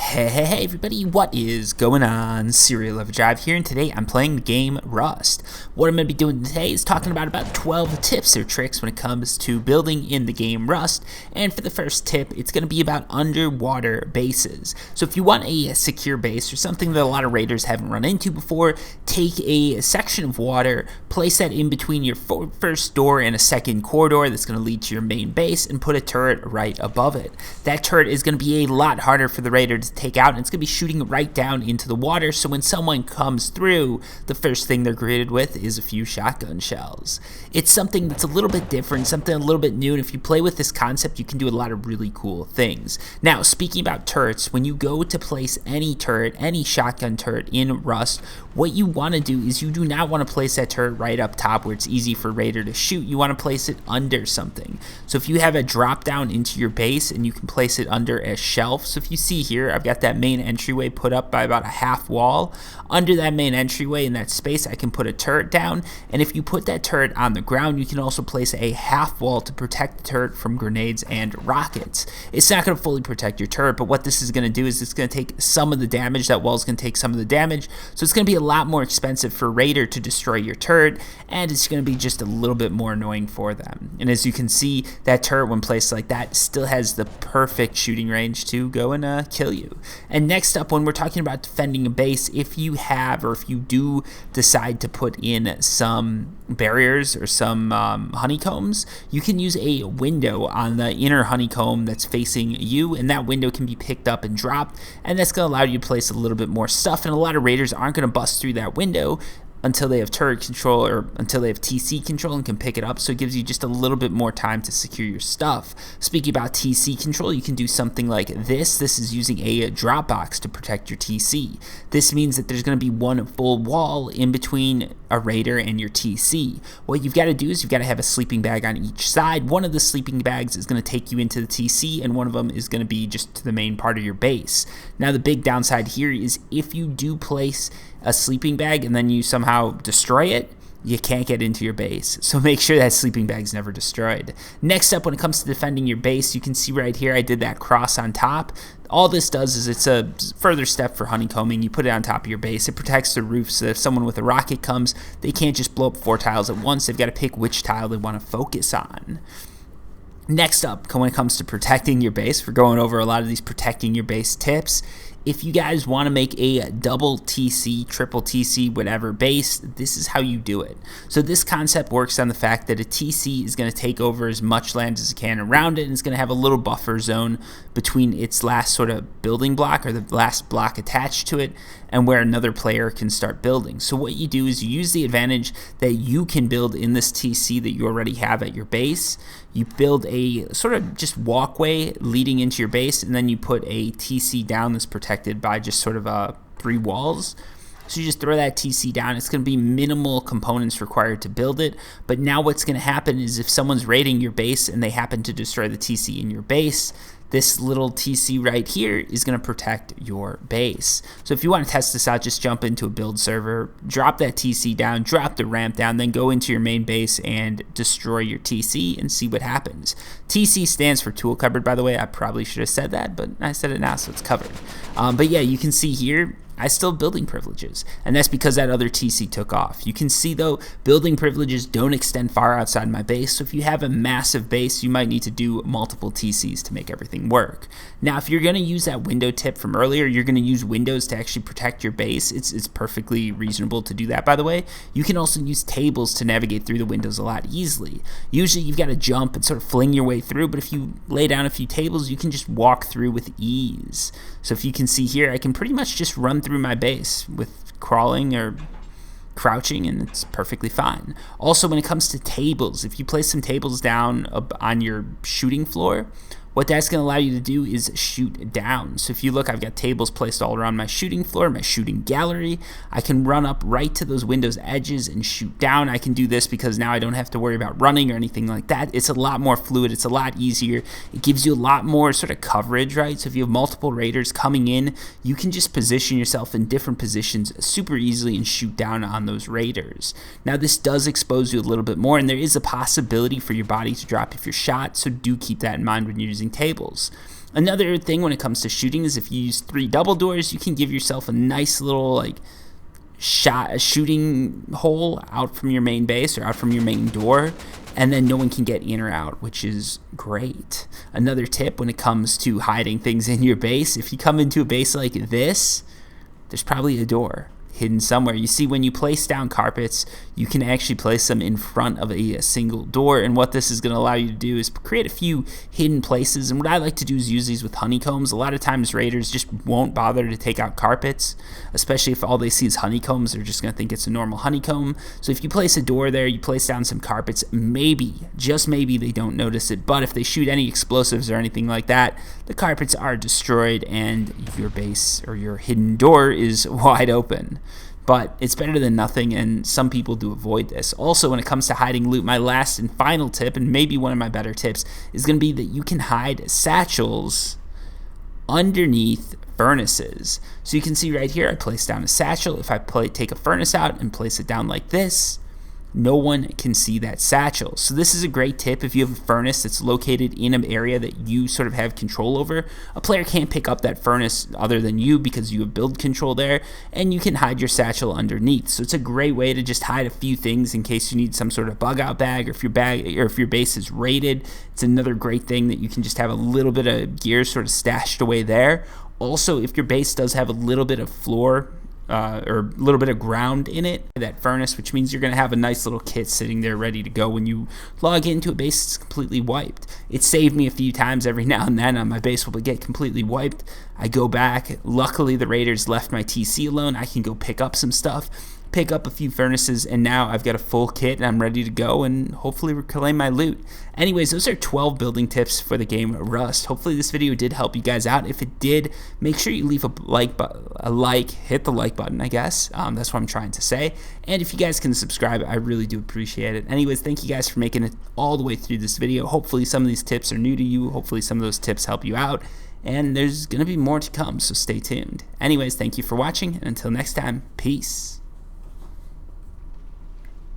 Hey everybody, what is going on? Serial Overdrive here, and today I'm playing the game Rust. What I'm going to be doing today is talking about 12 tips or tricks when it comes to building in the game Rust. And for the first tip, it's going to be about underwater bases. So if you want a secure base or something that a lot of raiders haven't run into before, take a section of water, place that in between your first door and a second corridor that's going to lead to your main base, and put a turret right above it. That turret is going to be a lot harder for the raider to take out, and it's going to be shooting right down into the water, so when someone comes through, the first thing they're greeted with is a few shotgun shells. It's something that's a little bit different, something a little bit new, and if you play with this concept, you can do a lot of really cool things. Now, speaking about turrets, when you go to place any turret, any shotgun turret in Rust, what you want to do is you do not want to place that turret right up top where it's easy for a raider to shoot. You want to place it under something. So if you have a drop down into your base, and you can place it under a shelf. So if you see here, I've got that main entryway put up by about a half wall. Under that main entryway in that space, I can put a turret down, and if you put that turret on the ground, you can also place a half wall to protect the turret from grenades and rockets. It's not going to fully protect your turret, but what this is going to do is it's going to take some of the damage. That wall is going to take some of the damage, so it's going to be a lot more expensive for a raider to destroy your turret, and it's going to be just a little bit more annoying for them. And as you can see, that turret, when placed like that, still has the perfect shooting range to go and kill you. And next up, when we're talking about defending a base, if you have, or if you do decide to put in some barriers or some honeycombs, you can use a window on the inner honeycomb that's facing you, and that window can be picked up and dropped, and that's going to allow you to place a little bit more stuff, and a lot of raiders aren't going to bust through that window until they have turret control or until they have TC control and can pick it up, so it gives you just a little bit more time to secure your stuff. Speaking about TC control, you can do something like this. This is using a Dropbox to protect your TC. This means that there's going to be one full wall in between a raider and your TC. What you've got to do is you've got to have a sleeping bag on each side. One of the sleeping bags is going to take you into the TC, and one of them is going to be just to the main part of your base. Now, the big downside here is if you do place a sleeping bag and then you somehow destroy it, you can't get into your base. So make sure that sleeping bag's never destroyed. Next up, when it comes to defending your base, you can see right here I did that cross on top. All this does is it's a further step for honeycombing. You put it on top of your base. It protects the roof, so if someone with a rocket comes, they can't just blow up 4 tiles at once. They've got to pick which tile they want to focus on. Next up, when it comes to protecting your base, we're going over a lot of these protecting your base tips. If you guys want to make a double TC, triple TC, whatever base, this is how you do it. So this concept works on the fact that a TC is going to take over as much land as it can around it, and it's going to have a little buffer zone between its last sort of building block, or the last block attached to it, and where another player can start building. So what you do is you use the advantage that you can build in this TC that you already have at your base. You build a sort of just walkway leading into your base, and then you put a TC down that's protected by just sort of 3 walls. So you just throw that TC down. It's going to be minimal components required to build it. But now what's going to happen is if someone's raiding your base and they happen to destroy the TC in your base, this little TC right here is going to protect your base. So if you want to test this out, just jump into a build server, drop that TC down, drop the ramp down, then go into your main base and destroy your TC and see what happens. TC stands for tool cupboard, by the way. I probably should have said that, but I said it now, so it's covered. But yeah, you can see here, I still have building privileges, and that's because that other TC took off. You can see, though, building privileges don't extend far outside my base, so if you have a massive base, you might need to do multiple TCs to make everything work. Now, if you're going to use that window tip from earlier, you're going to use windows to actually protect your base. It's perfectly reasonable to do that, by the way. You can also use tables to navigate through the windows a lot easily. Usually, you've got to jump and sort of fling your way through, but if you lay down a few tables, you can just walk through with ease. So if you can see here, I can pretty much just run through my base with crawling or crouching, and it's perfectly fine. Also, when it comes to tables, if you place some tables down on your shooting floor, what that's going to allow you to do is shoot down. So if you look, I've got tables placed all around my shooting floor, my shooting gallery. I can run up right to those windows edges and shoot down. I can do this because now I don't have to worry about running or anything like that. It's a lot more fluid. It's a lot easier. It gives you a lot more sort of coverage, right? So if you have multiple raiders coming in, you can just position yourself in different positions super easily and shoot down on those raiders. Now, this does expose you a little bit more, and there is a possibility for your body to drop if you're shot, so do keep that in mind when you're using tables. Another thing when it comes to shooting is if you use 3 double doors, you can give yourself a nice little shooting hole out from your main base or out from your main door, and then no one can get in or out, which is great. Another tip when it comes to hiding things in your base, if you come into a base like this, there's probably a door hidden somewhere. You see, when you place down carpets, you can actually place them in front of a single door, and what this is going to allow you to do is create a few hidden places. And what I like to do is use these with honeycombs. A lot of times raiders just won't bother to take out carpets, especially if all they see is honeycombs. They're just going to think it's a normal honeycomb. So if you place a door there, you place down some carpets, maybe, just maybe, they don't notice it. But if they shoot any explosives or anything like that, the carpets are destroyed and your base or your hidden door is wide open. But it's better than nothing, and some people do avoid this. Also, when it comes to hiding loot, my last and final tip, and maybe one of my better tips, is going to be that you can hide satchels underneath furnaces. So you can see right here, I place down a satchel. If I take a furnace out and place it down like this, no one can see that satchel. So this is a great tip if you have a furnace that's located in an area that you sort of have control over. A player can't pick up that furnace other than you because you have build control there, and you can hide your satchel underneath. So it's a great way to just hide a few things in case you need some sort of bug out bag, or if your base is raided. It's another great thing that you can just have a little bit of gear sort of stashed away there. Also, if your base does have a little bit of floor or a little bit of ground in it, that furnace, which means you're going to have a nice little kit sitting there ready to go when you log into a base that's completely wiped. It saved me a few times. Every now and then my base will get completely wiped. I go back. Luckily, the raiders left my TC alone. I can go pick up some stuff, pick up a few furnaces, and now I've got a full kit and I'm ready to go and hopefully reclaim my loot. Anyways, those are 12 building tips for the game Rust. Hopefully this video did help you guys out. If it did, make sure you leave hit the like button, I guess. That's what I'm trying to say. And if you guys can subscribe, I really do appreciate it. Anyways, thank you guys for making it all the way through this video. Hopefully some of these tips are new to you. Hopefully some of those tips help you out. And there's going to be more to come, so stay tuned. Anyways, thank you for watching, and until next time, peace.